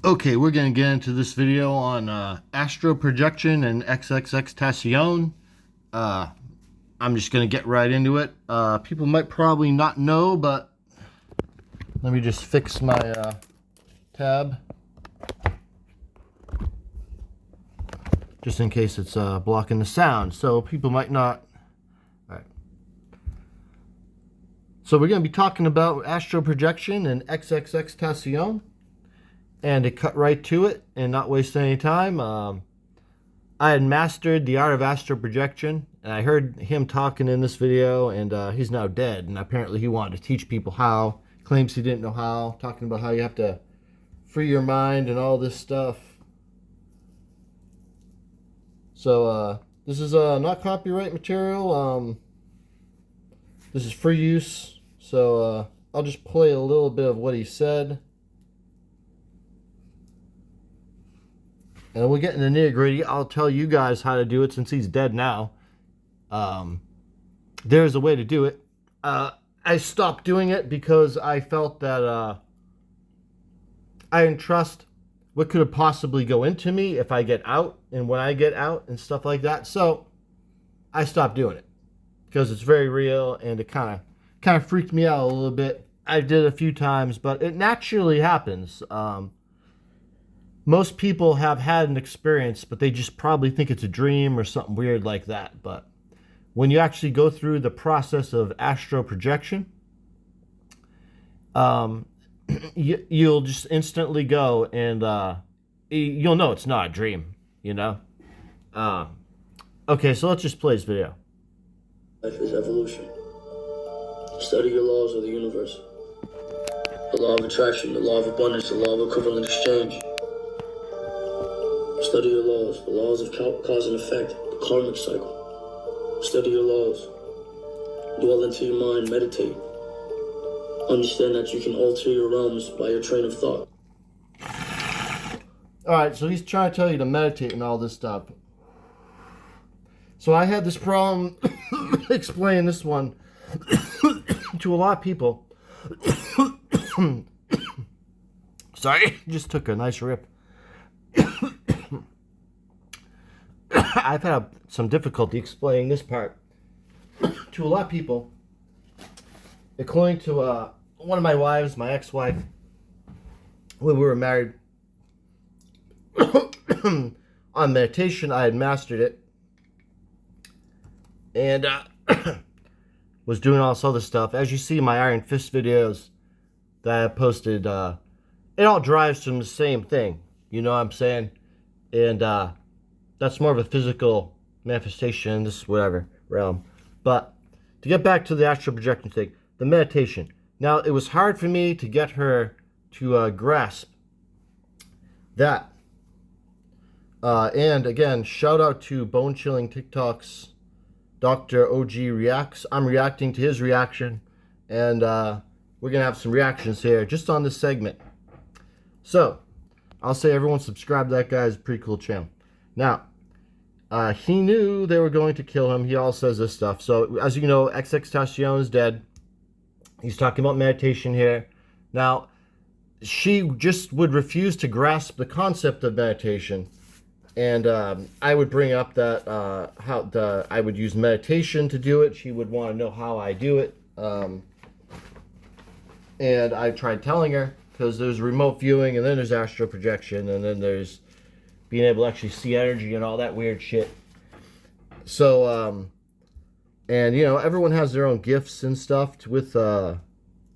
Okay, we're going to get into this video on astral projection and Xxxtentacion. I'm just going to get right into it. People might probably not know, but let me just fix my tab. Just in case it's blocking the sound. So people might not... Alright. So we're going to be talking about astral projection and Xxxtentacion. And to cut right to it and not waste any time, I had mastered the art of astral projection, and I heard him talking in this video, and he's now dead, and apparently he wanted to teach people how. Claims he didn't know how, talking about how you have to free your mind and all this stuff. So this is not copyright material. This is free use, so I'll just play a little bit of what he said. And we'll get in the nitty gritty. I'll tell you guys how to do it since he's dead now. There's a way to do it. I stopped doing it because I felt that I didn't trust what could have possibly go into me if I get out and when I get out and stuff like that. So I stopped doing it because it's very real and it kind of freaked me out a little bit. I did it a few times, but it naturally happens. Most people have had an experience, but they just probably think it's a dream or something weird like that. But when you actually go through the process of astral projection, you'll just instantly go and you'll know it's not a dream, you know? Okay, so let's just play this video. Life is evolution. Study your laws of the universe. The law of attraction, the law of abundance, the law of equivalent exchange. Study your laws, the laws of cause and effect, the karmic cycle. Study your laws. Dwell into your mind, meditate. Understand that you can alter your realms by your train of thought. Alright, so he's trying to tell you to meditate and all this stuff. So I had this problem explaining this one to a lot of people. Sorry, just took a nice rip. I've had some difficulty explaining this part to a lot of people. According to one of my wives, my ex-wife, when we were married, on meditation, I had mastered it. And was doing all this other stuff. As you see in my Iron Fist videos that I posted, it all drives from the same thing. You know what I'm saying? And that's more of a physical manifestation in this whatever realm. But to get back to the astral projection thing, the meditation. Now, it was hard for me to get her to grasp that. And again, shout out to Bone Chilling TikToks. Dr. OG reacts. I'm reacting to his reaction. And we're going to have some reactions here just on this segment. So, I'll say everyone subscribe to that guy. It's a pretty cool channel. Now, he knew they were going to kill him. He all says this stuff. So, as you know, Xxxtentacion is dead. He's talking about meditation here. Now, she just would refuse to grasp the concept of meditation. And I would bring up that I would use meditation to do it. She would want to know how I do it. And I tried telling her, because there's remote viewing, and then there's astral projection, and then there's being able to actually see energy and all that weird shit. So, and you know, everyone has their own gifts and stuff with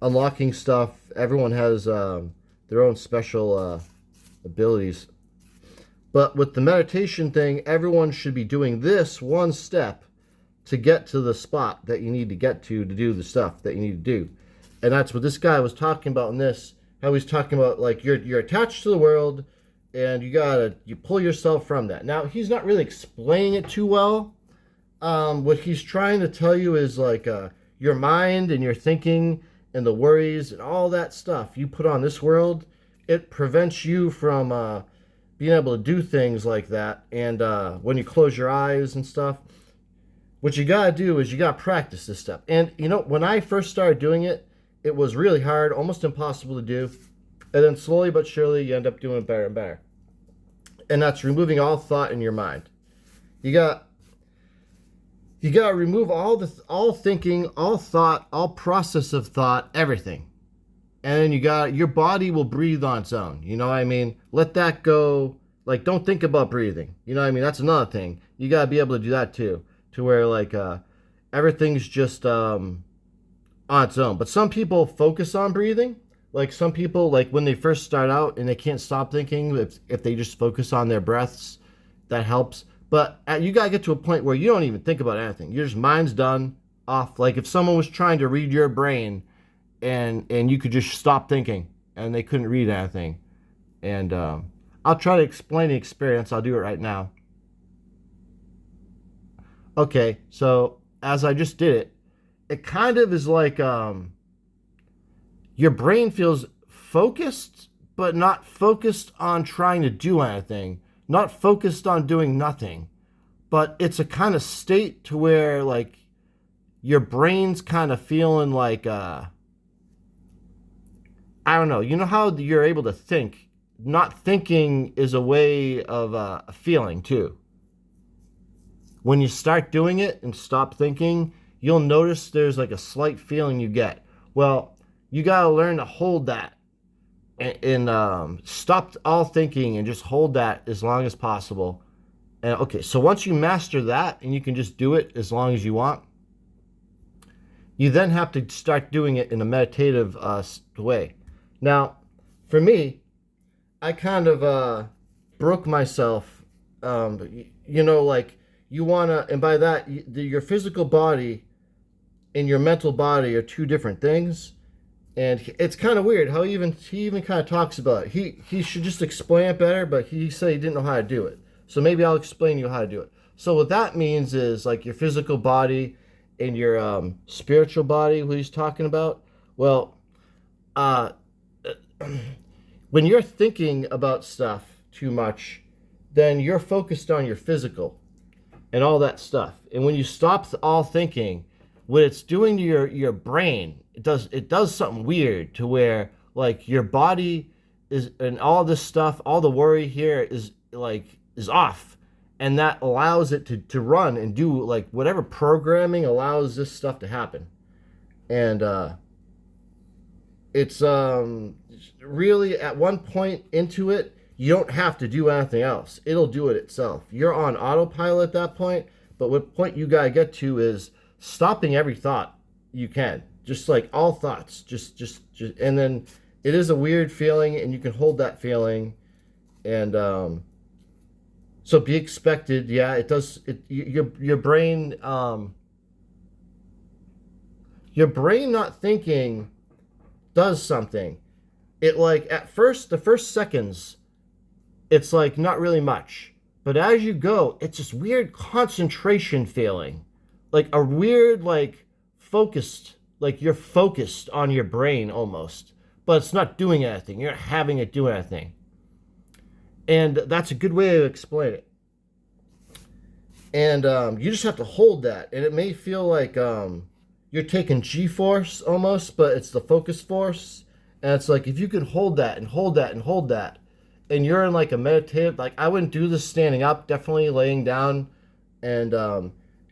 unlocking stuff. Everyone has their own special abilities. But with the meditation thing, everyone should be doing this one step to get to the spot that you need to get to do the stuff that you need to do. And that's what this guy was talking about in this. How he's talking about, like, you're attached to the world, and you pull yourself from that. Now, he's not really explaining it too well. What he's trying to tell you is, like, your mind and your thinking and the worries and all that stuff you put on this world, it prevents you from being able to do things like that. And when you close your eyes and stuff, what you got to do is you got to practice this stuff. And, you know, when I first started doing it, it was really hard, almost impossible to do. And then slowly but surely, you end up doing it better and better. And that's removing all thought in your mind. You got to remove all thinking, all thought, all process of thought, everything. And then your body will breathe on its own. You know what I mean? Let that go. Like, don't think about breathing. You know what I mean? That's another thing. You got to be able to do that too. To where, like, everything's just on its own. But some people focus on breathing. Like, some people, like, when they first start out and they can't stop thinking, if they just focus on their breaths, that helps. But you got to get to a point where you don't even think about anything. Your mind's done, off. Like, if someone was trying to read your brain and you could just stop thinking and they couldn't read anything. And I'll try to explain the experience. I'll do it right now. Okay, so as I just did it, it kind of is like your brain feels focused, but not focused on trying to do anything, not focused on doing nothing. But it's a kind of state to where, like, your brain's kind of feeling like, I don't know. You know how you're able to think? Not thinking is a way of feeling, too. When you start doing it and stop thinking, you'll notice there's like a slight feeling you get. Well, you got to learn to hold that and stop all thinking and just hold that as long as possible. And okay, so once you master that and you can just do it as long as you want, you then have to start doing it in a meditative way. Now, for me, I kind of broke myself, like, you want to, and by that, your physical body and your mental body are two different things. And it's kind of weird how he even kind of talks about it. He should just explain it better, but he said he didn't know how to do it. So maybe I'll explain you how to do it. So what that means is, like, your physical body and your spiritual body, what he's talking about. Well, when you're thinking about stuff too much, then you're focused on your physical and all that stuff. And when you stop all thinking, what it's doing to your brain, it does something weird to where, like, your body is, and all this stuff, all the worry here is off. And that allows it to run and do, like, whatever programming allows this stuff to happen. And it's really, at one point into it, you don't have to do anything else. It'll do it itself. You're on autopilot at that point, but what point you gotta get to is stopping every thought you can. Just like all thoughts. Just and then it is a weird feeling, and you can hold that feeling. And so be expected. Yeah, it does. Your brain not thinking does something. It, like, at first, the first seconds, it's like not really much. But as you go, it's this weird concentration feeling. Like a weird, like, focused, like you're focused on your brain almost. But it's not doing anything. You're not having it do anything. And that's a good way to explain it. And you just have to hold that. And it may feel like you're taking G-force almost, but it's the focus force. And it's like, if you could hold that and hold that and hold that, and you're in like a meditative, like, I wouldn't do this standing up, definitely laying down. And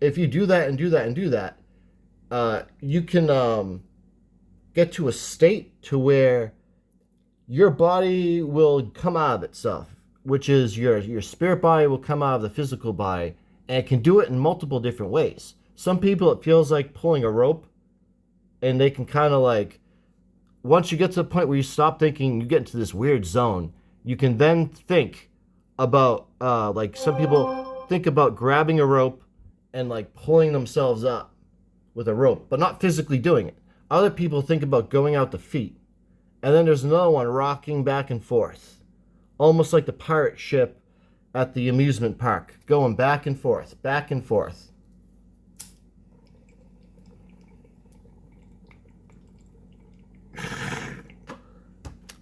if you do that and do that and do that, you can get to a state to where your body will come out of itself, which is your spirit body will come out of the physical body, and it can do it in multiple different ways. Some people, it feels like pulling a rope, and they can kind of, like, once you get to the point where you stop thinking, you get into this weird zone. You can then think about, like, some people think about grabbing a rope and, like, pulling themselves up with a rope, but not physically doing it. Other people think about going out the feet. And then there's another one rocking back and forth, almost like the pirate ship at the amusement park, going back and forth, back and forth.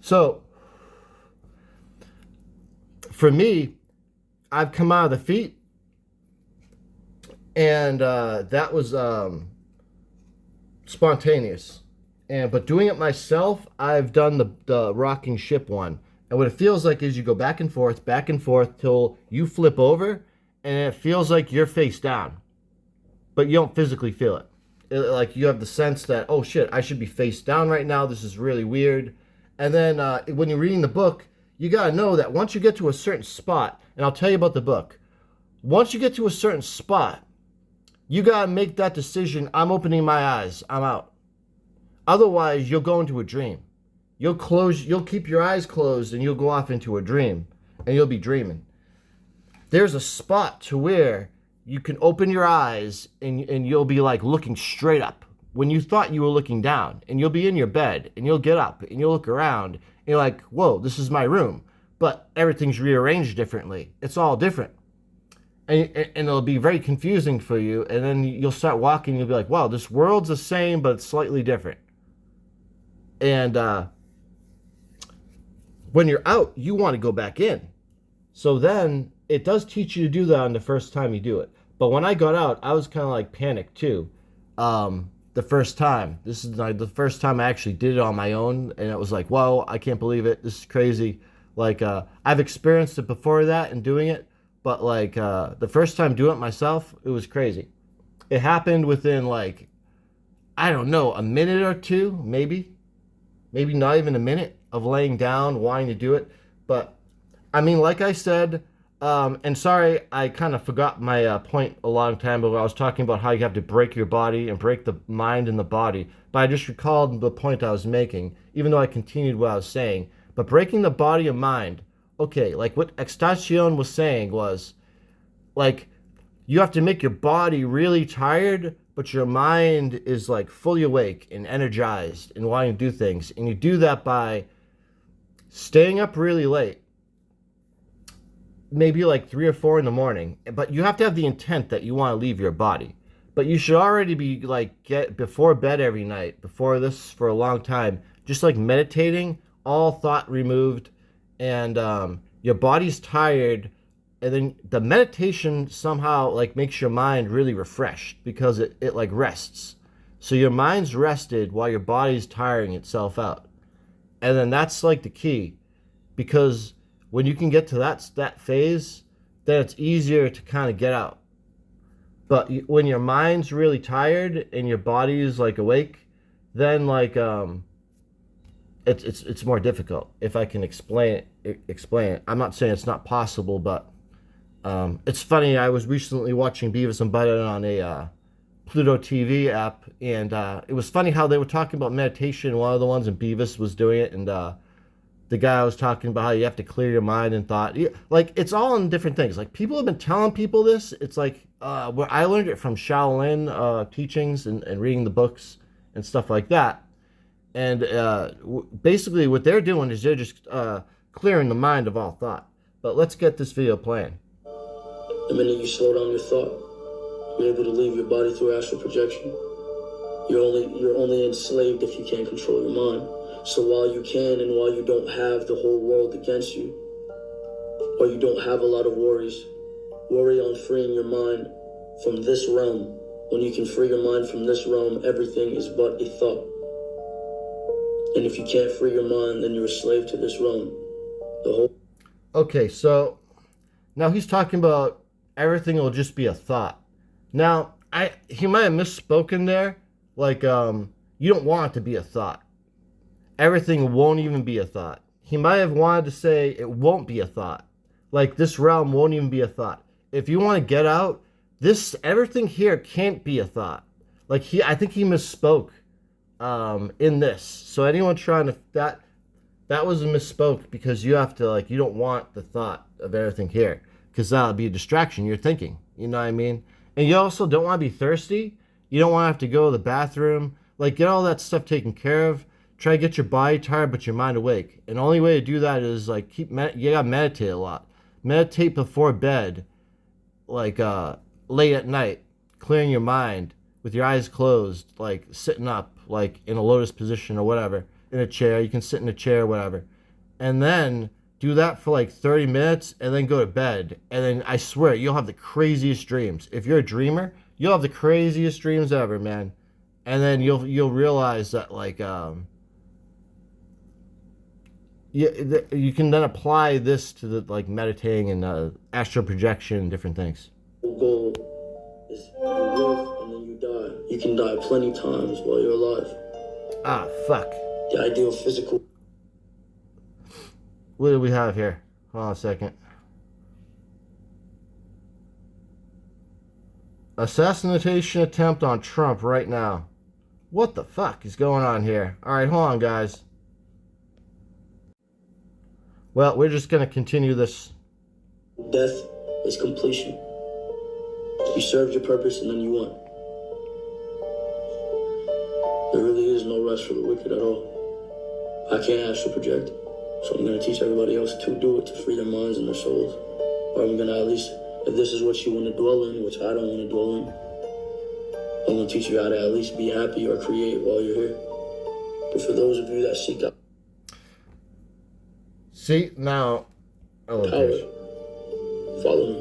So, for me, I've come out of the feet, and that was spontaneous. But doing it myself, I've done the rocking ship one. And what it feels like is you go back and forth till you flip over, and it feels like you're face down, but you don't physically feel it. Like you have the sense that, oh shit, I should be face down right now. This is really weird. And then when you're reading the book, you gotta know that once you get to a certain spot, and I'll tell you about the book. Once you get to a certain spot, you gotta make that decision. I'm opening my eyes. I'm out. Otherwise, you'll go into a dream. You'll keep your eyes closed, and you'll go off into a dream, and you'll be dreaming. There's a spot to where you can open your eyes, and you'll be like looking straight up when you thought you were looking down, and you'll be in your bed, and you'll get up, and you'll look around, and you're like, whoa, this is my room, but everything's rearranged differently. It's all different. And it'll be very confusing for you, and then you'll start walking, and you'll be like, wow, this world's the same, but it's slightly different. And when you're out, you want to go back in. So then it does teach you to do that on the first time you do it. But when I got out, I was kind of like panicked too. The first time. This is like the first time I actually did it on my own, and it was like, whoa, I can't believe it. This is crazy. Like I've experienced it before that and doing it, but like the first time doing it myself, it was crazy. It happened within like, I don't know, a minute or two, maybe not even a minute of laying down, wanting to do it. But I mean, like I said, and sorry, I kind of forgot my point a long time ago. I was talking about how you have to break your body and break the mind and the body. But I just recalled the point I was making, even though I continued what I was saying. But breaking the body and mind, okay, like what Xxxtentacion was saying was, like, you have to make your body really tired, but your mind is like fully awake and energized and wanting to do things. And you do that by staying up really late, maybe like 3 or 4 in the morning, but you have to have the intent that you want to leave your body. But you should already be like get before bed every night, before this for a long time, just like meditating, all thought removed, and your body's tired, and then the meditation somehow like makes your mind really refreshed because it like rests. So your mind's rested while your body's tiring itself out. And then that's like the key, because when you can get to that phase, then it's easier to kind of get out. But when your mind's really tired and your body's like awake, then like it's more difficult. If I can explain it. I'm not saying it's not possible, but it's funny. I was recently watching Beavis and Butthead on a Pluto TV app, and it was funny how they were talking about meditation. One of the ones, and Beavis was doing it, and the guy was talking about how you have to clear your mind and thought. Like, it's all in different things. Like, people have been telling people this. It's like, where I learned it from Shaolin teachings and reading the books and stuff like that. And basically what they're doing is they're just clearing the mind of all thought. But let's get this video playing. The minute you slow down your thought, you're able to leave your body through astral projection. You're only enslaved if you can't control your mind. So while you can, and while you don't have the whole world against you, or you don't have a lot of worries, worry on freeing your mind from this realm. When you can free your mind from this realm, everything is but a thought. And if you can't free your mind, then you're a slave to this realm. Okay, so now he's talking about everything will just be a thought. Now, he might have misspoken there. Like, you don't want it to be a thought. Everything won't even be a thought. He might have wanted to say it won't be a thought. Like, this realm won't even be a thought. If you want to get out, everything here can't be a thought. Like, I think he misspoke in this. So anyone trying to, that was a misspoke, because you have to, like, you don't want the thought of everything here, because that'll be a distraction. You're thinking, you know what I mean? And you also don't want to be thirsty. You don't want to have to go to the bathroom. Like, get all that stuff taken care of. Try to get your body tired, but your mind awake. And the only way to do that is, like, you gotta meditate a lot. Meditate before bed, like, late at night, clearing your mind with your eyes closed, like, sitting up, like, in a lotus position or whatever, in a chair. You can sit in a chair or whatever. And then do that for, like, 30 minutes, and then go to bed. And then, I swear, you'll have the craziest dreams. If you're a dreamer, you'll have the craziest dreams ever, man. and then you'll realize that like you can then apply this to the like meditating and astral projection and different things. The goal is you live and then you die. You can die plenty times while you're alive. Ah, fuck. The ideal physical. What do we have here? Hold on a second. Assassination attempt on Trump right now. What the fuck is going on here? Alright, hold on, guys. Well, we're just going to continue this. Death is completion. You served your purpose and then you won. There really is no rest for the wicked at all. I can't astral project, so I'm going to teach everybody else to do it, to free their minds and their souls. Or I'm going to at least, if this is what you want to dwell in, which I don't want to dwell in, I'm going to teach you how to at least be happy or create while you're here. But for those of you that seek out See, now... Oh, power, follow me.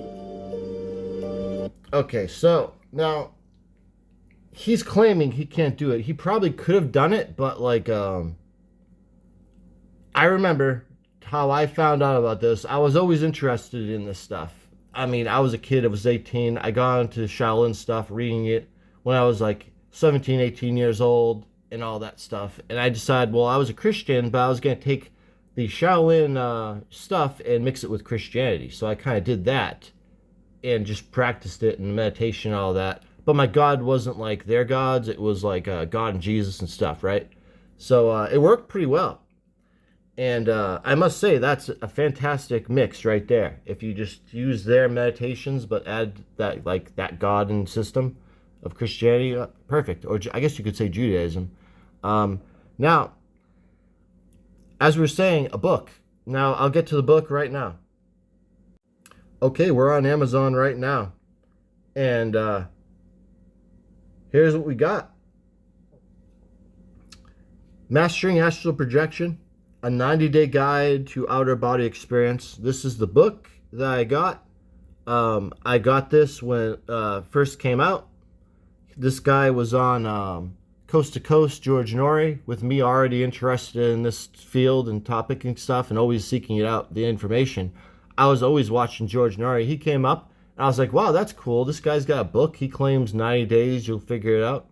okay, so, now... He's claiming he can't do it. He probably could have done it, but, like, I remember how I found out about this. I was always interested in this stuff. I mean, I was a kid. I was 18. I got into Shaolin stuff, reading it when I was, like, 17, 18 years old and all that stuff. And I decided, well, I was a Christian, but I was going to take the Shaolin stuff and mix it with Christianity. So I kind of did that and just practiced it in meditation and all that. But my God wasn't like their gods. It was like God and Jesus and stuff, right? So it worked pretty well. And I must say, that's a fantastic mix right there. If you just use their meditations, but add that, like, that God and system of Christianity, perfect. Or I guess you could say Judaism. Now, as we were saying, a book. Now, I'll get to the book right now. Okay, we're on Amazon right now. And here's what we got. Mastering Astral Projection, a 90-day guide to outer body experience. This is the book that I got. I got this when it first came out. This guy was on Coast to Coast, George Norrie, with me already interested in this field and topic and stuff and always seeking it out, the information. I was always watching George Norrie. He came up and I was like, wow, that's cool. This guy's got a book. He claims 90 days, you'll figure it out.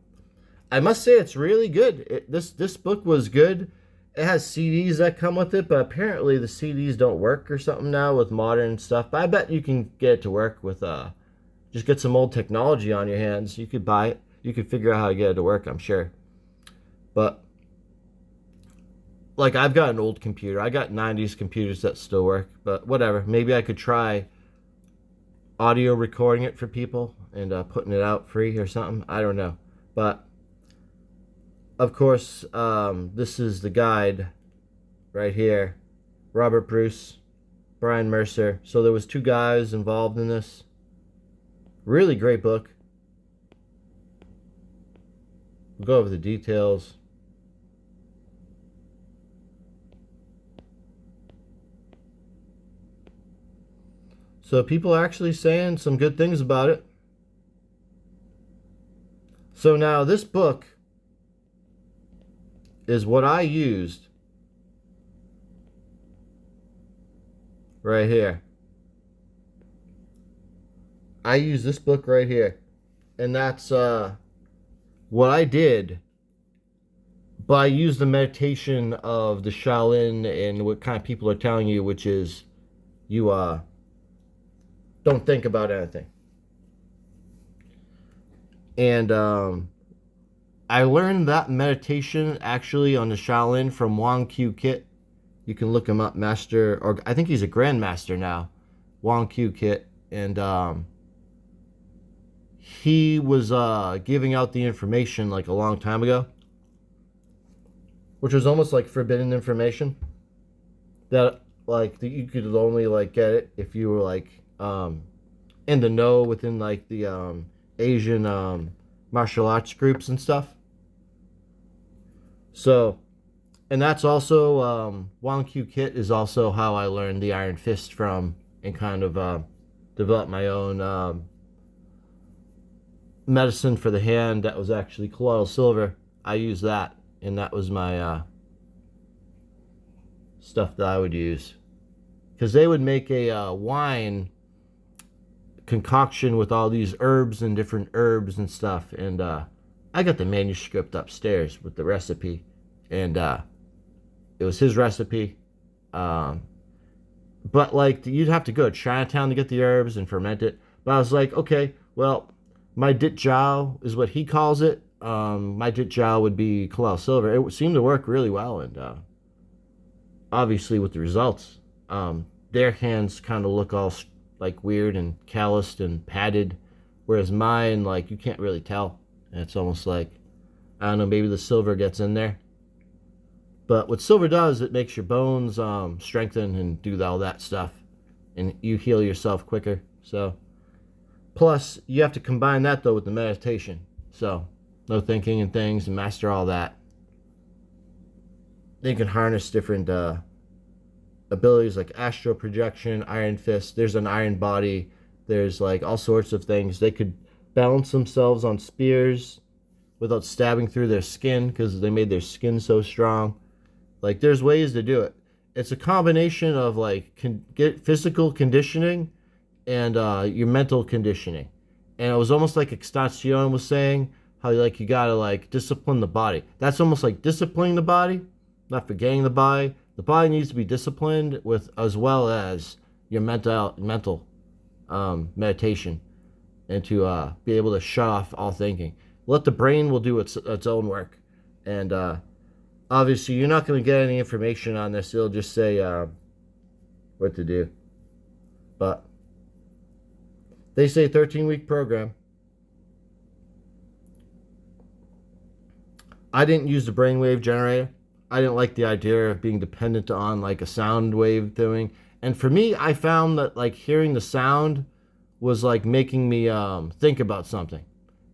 I must say it's really good. This book was good. It has CDs that come with it, but apparently the CDs don't work or something now with modern stuff. But I bet you can get it to work with, just get some old technology on your hands. You could buy it. You could figure out how to get it to work, I'm sure. But, like, I've got an old computer. I got 90s computers that still work. But whatever. Maybe I could try audio recording it for people and putting it out free or something. I don't know. But of course, this is the guide right here. Robert Bruce, Brian Mercer. So there was 2 guys involved in this. Really great book. We'll go over the details. So people are actually saying some good things about it. So now this book is what I used right here. I use this book right here. And that's what I did. But I used the meditation of the Shaolin and what kind of people are telling you, which is you don't think about anything. And I learned that meditation actually on the Shaolin from Wong Q Kit. You can look him up, master, or I think he's a grandmaster now, Wong Q Kit. And he was giving out the information like a long time ago, which was almost like forbidden information that like that you could only like get it if you were like in the know within like the Asian martial arts groups and stuff. So, and that's also Wong Q Kit is also how I learned the Iron Fist from and kind of developed my own medicine for the hand that was actually colloidal silver. I used that, and that was my stuff that I would use. Because they would make a wine concoction with all these herbs and different herbs and stuff. And I got the manuscript upstairs with the recipe. And it was his recipe. But like, you'd have to go to Chinatown to get the herbs and ferment it. But I was like, okay, well, my dit jiao is what he calls it. My dit jiao would be colloidal silver. It seemed to work really well. And obviously with the results, their hands kind of look all like weird and calloused and padded, whereas mine, like, you can't really tell. And it's almost like, I don't know, maybe the silver gets in there. But what silver does, it makes your bones strengthen and do all that stuff, and you heal yourself quicker. So plus you have to combine that though with the meditation, so no thinking and things, and master all that. They can harness different abilities like astral projection, iron fist. There's an iron body. There's like all sorts of things. They could balance themselves on spears without stabbing through their skin because they made their skin so strong. Like, there's ways to do it. It's a combination of like get physical conditioning and your mental conditioning. And it was almost like Xxxtentacion was saying, how like you gotta like discipline the body. That's almost like disciplining the body, not forgetting the body. The body needs to be disciplined with, as well as your mental meditation, and to be able to shut off all thinking. Let the brain will do its own work. And obviously you're not going to get any information on this. It'll just say what to do. But they say 13-week program. I didn't use the brainwave generator. I didn't like the idea of being dependent on like a sound wave doing. And for me, I found that like hearing the sound was like making me think about something.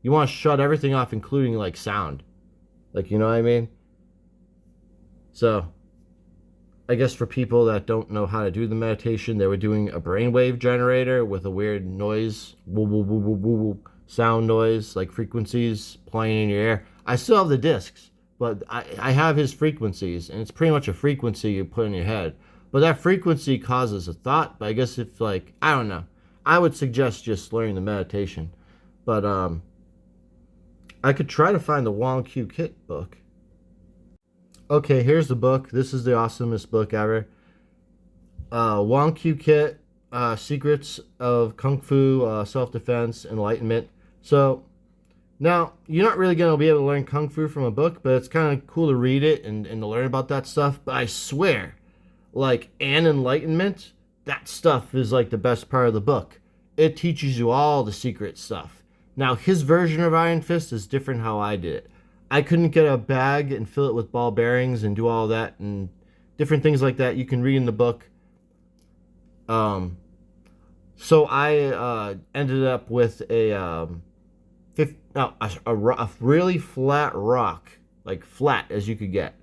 You want to shut everything off, including like sound. Like, you know what I mean? So I guess for people that don't know how to do the meditation, they were doing a brainwave generator with a weird noise, woo, woo, woo, woo, woo, woo, sound noise, like frequencies playing in your ear. I still have the discs, but I have his frequencies, and it's pretty much a frequency you put in your head. But that frequency causes a thought. But I guess if, like, I don't know, I would suggest just learning the meditation. But I could try to find the Wong Q Kit book. Okay, here's the book. This is the awesomest book ever. Wong Q Kit, Secrets of Kung Fu, Self-Defense, Enlightenment. So now, you're not really going to be able to learn Kung Fu from a book, but it's kind of cool to read it and to learn about that stuff. But I swear, like, and Enlightenment, that stuff is like the best part of the book. It teaches you all the secret stuff. Now, his version of Iron Fist is different how I did it. I couldn't get a bag and fill it with ball bearings and do all that and different things like that. You can read in the book. So I ended up with a really flat rock, like flat as you could get.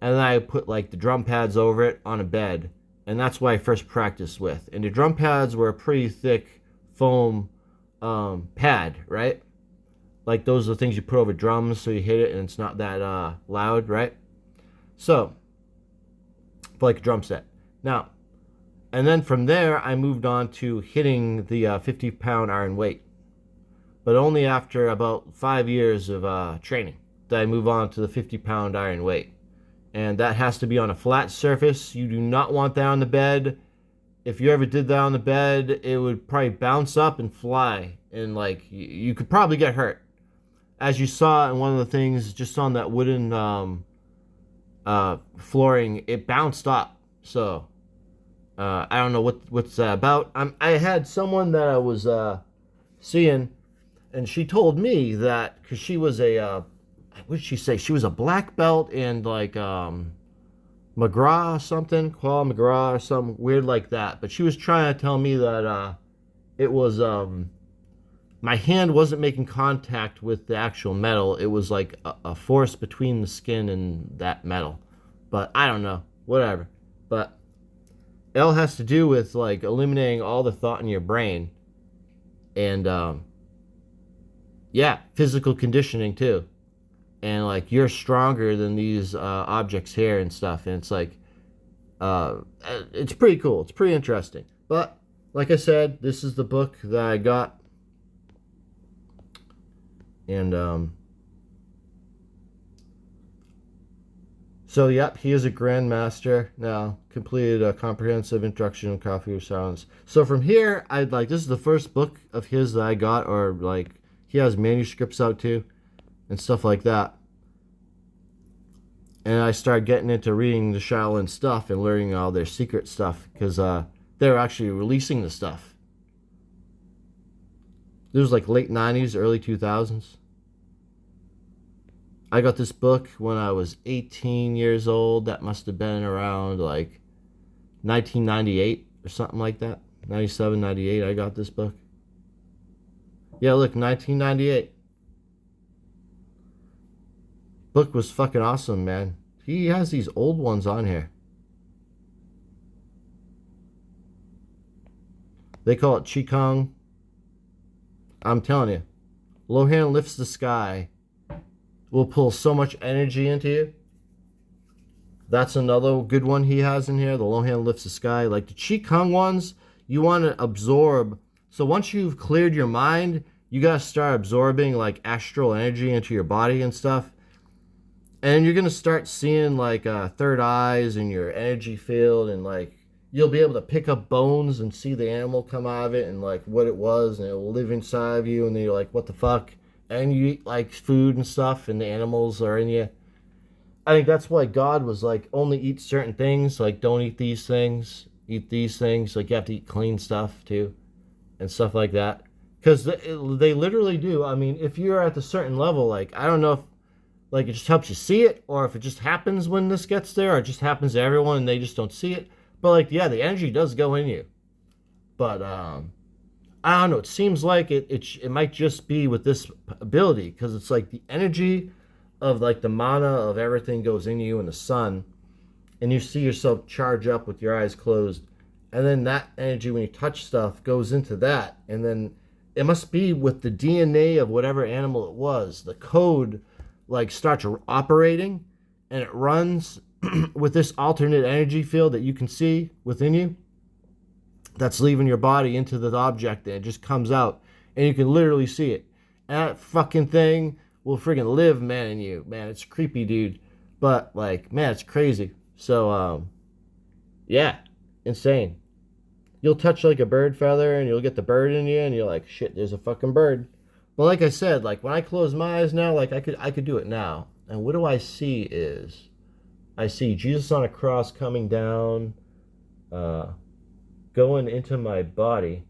And then I put like the drum pads over it on a bed. And that's what I first practiced with. And the drum pads were a pretty thick foam pad, right? Like those are the things you put over drums so you hit it and it's not that loud, right? So, for like a drum set. Now, and then from there I moved on to hitting the 50-pound iron weight. But only after about 5 years of training did I move on to the 50-pound iron weight. And that has to be on a flat surface. You do not want that on the bed. If you ever did that on the bed, it would probably bounce up and fly. And like, you could probably get hurt. As you saw in one of the things, just on that wooden flooring, it bounced up. So, I don't know what's that about. I had someone that I was seeing, and she told me that, because she was a, what did she say? She was a black belt in like McGraw or something, Qual McGraw or something weird like that. But she was trying to tell me that it was, my hand wasn't making contact with the actual metal. It was like a force between the skin and that metal. But I don't know, whatever. But it all has to do with like eliminating all the thought in your brain. And Yeah, physical conditioning too. And like you're stronger than these objects here and stuff. And it's like, uh, it's pretty cool. It's pretty interesting. But like I said, this is the book that I got. And so, yep, he is a grandmaster now. Completed a comprehensive introduction to coffee with sounds. So from here, I'd like, this is the first book of his that I got, or like he has manuscripts out too, and stuff like that. And I started getting into reading the Shaolin stuff and learning all their secret stuff because they were actually releasing the stuff. This was like late 90s, early 2000s. I got this book when I was 18 years old. That must have been around like 1998 or something like that. 97, 98, I got this book. Yeah, look, 1998. Book was fucking awesome, man. He has these old ones on here. They call it Qigong. I'm telling you, Lohan lifts the sky. Will pull so much energy into you. That's another good one he has in here. The Lohan lifts the sky. Like the Qigong ones, you want to absorb. So once you've cleared your mind, you got to start absorbing like astral energy into your body and stuff. And you're going to start seeing like third eyes in your energy field. And like you'll be able to pick up bones and see the animal come out of it and like what it was. And it will live inside of you. And then you're like, what the fuck? And you eat like food and stuff and the animals are in you. I think that's why God was like, only eat certain things. Like don't eat these things. Eat these things. Like you have to eat clean stuff too. And stuff like that. Because they literally do. I mean, if you're at a certain level, like I don't know if like it just helps you see it. Or if it just happens when this gets there. Or it just happens to everyone and they just don't see it. But like, yeah, the energy does go in you. But I don't know. It seems like it might just be with this ability because it's like the energy of like the mana of everything goes in you and the sun, and you see yourself charge up with your eyes closed, and then that energy when you touch stuff goes into that, and then it must be with the DNA of whatever animal it was. The code like starts operating, and it runs with this alternate energy field that you can see within you. That's leaving your body into the object and it just comes out and you can literally see it. And that fucking thing will friggin' live, man, in you. Man, it's creepy, dude. But, like, man, it's crazy. So, yeah, insane. You'll touch, like, a bird feather and you'll get the bird in you and you're like, shit, there's a fucking bird. But like I said, like, when I close my eyes now, like, I could do it now. And what do I see is, I see Jesus on a cross coming down, going into my body,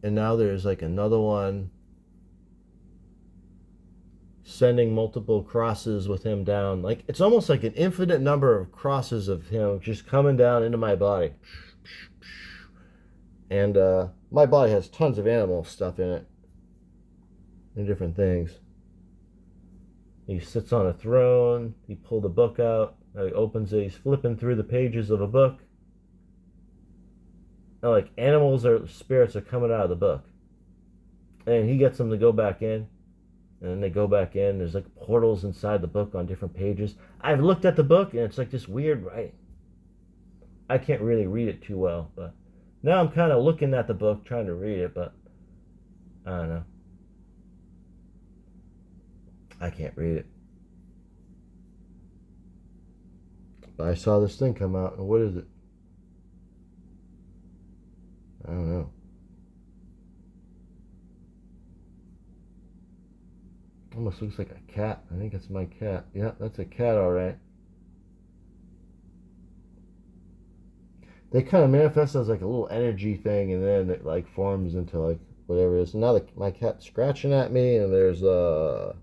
and now there's like another one sending multiple crosses with him down. Like it's almost like an infinite number of crosses of him just coming down into my body. And my body has tons of animal stuff in it and different things. He sits on a throne. He pulled a book out. He opens it. He's flipping through the pages of a book. And like animals or spirits are coming out of the book. And he gets them to go back in. And then they go back in. There's like portals inside the book on different pages. I've looked at the book and it's like this weird writing. I can't really read it too well. But now I'm kind of looking at the book, trying to read it. But I don't know. I can't read it. But I saw this thing come out. And what is it? I don't know. Almost looks like a cat. I think it's my cat. Yeah, that's a cat, all right. They kind of manifest as like a little energy thing, and then it like forms into like whatever it is. And now my cat's scratching at me, and there's I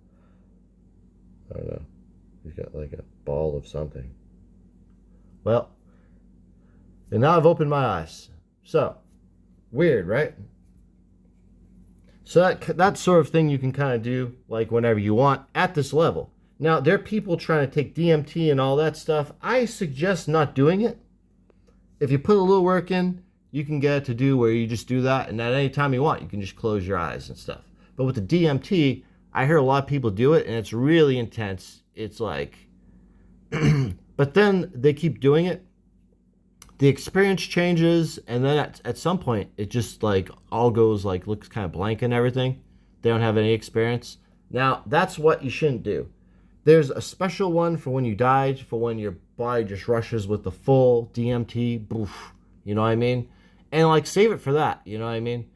don't know. He's got like a ball of something. Well, and now I've opened my eyes. So, weird, right? So that sort of thing you can kind of do like whenever you want at this level. Now, there are people trying to take DMT and all that stuff. I suggest not doing it. If you put a little work in, you can get it to do where you just do that, and at any time you want, you can just close your eyes and stuff. But with the DMT, I hear a lot of people do it, and it's really intense. It's like, but then they keep doing it. The experience changes, and then at some point, it just like all goes like looks kind of blank and everything. They don't have any experience. Now, that's what you shouldn't do. There's a special one for when you died, for when your body just rushes with the full DMT, boof, you know what I mean? And like save it for that, you know what I mean?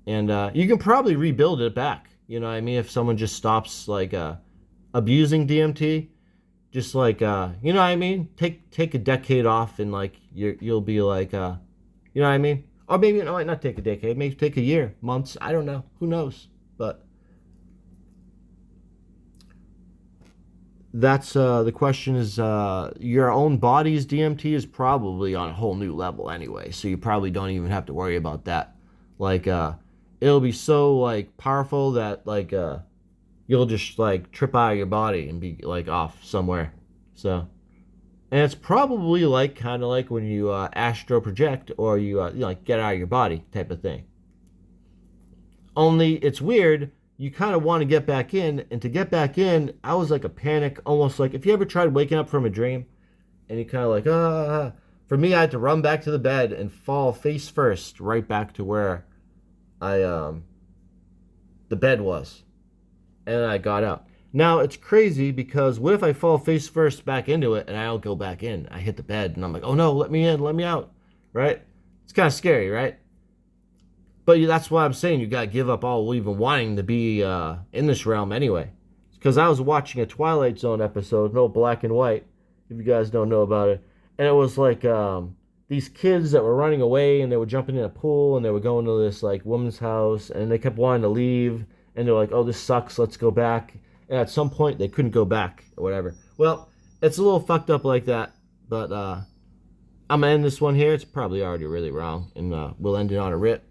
And you can probably rebuild it back, you know what I mean? If someone just stops like abusing DMT, just like you know what I mean? Take a decade off, and like you'll be like you know what I mean? Or maybe no, not take a decade, maybe take a year, months, I don't know, who knows? But that's the question is your own body's DMT is probably on a whole new level anyway, so you probably don't even have to worry about that. Like it'll be so like powerful that like you'll just like trip out of your body and be like off somewhere. So, and it's probably like kind of like when you astral project, or you like get out of your body type of thing. Only it's weird. You kind of want to get back in, and to get back in, I was like a panic, almost like if you ever tried waking up from a dream, and you kind of like, ah. For me, I had to run back to the bed and fall face first right back to where the bed was, and I got out. Now it's crazy because what if I fall face first back into it and I don't go back in? I hit the bed and I'm like, oh no, let me in, let me out, right? It's kind of scary, right? But that's why I'm saying you gotta give up all even wanting to be in this realm anyway. Because I was watching a Twilight Zone episode, no black and white, if you guys don't know about it, and it was like these kids that were running away, and they were jumping in a pool, and they were going to this like woman's house, and they kept wanting to leave, and they're like, oh, this sucks, let's go back. And at some point they couldn't go back or whatever. Well, it's a little fucked up like that, but I'm gonna end this one here. It's probably already really wrong, and we'll end it on a rip.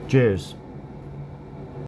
Cheers.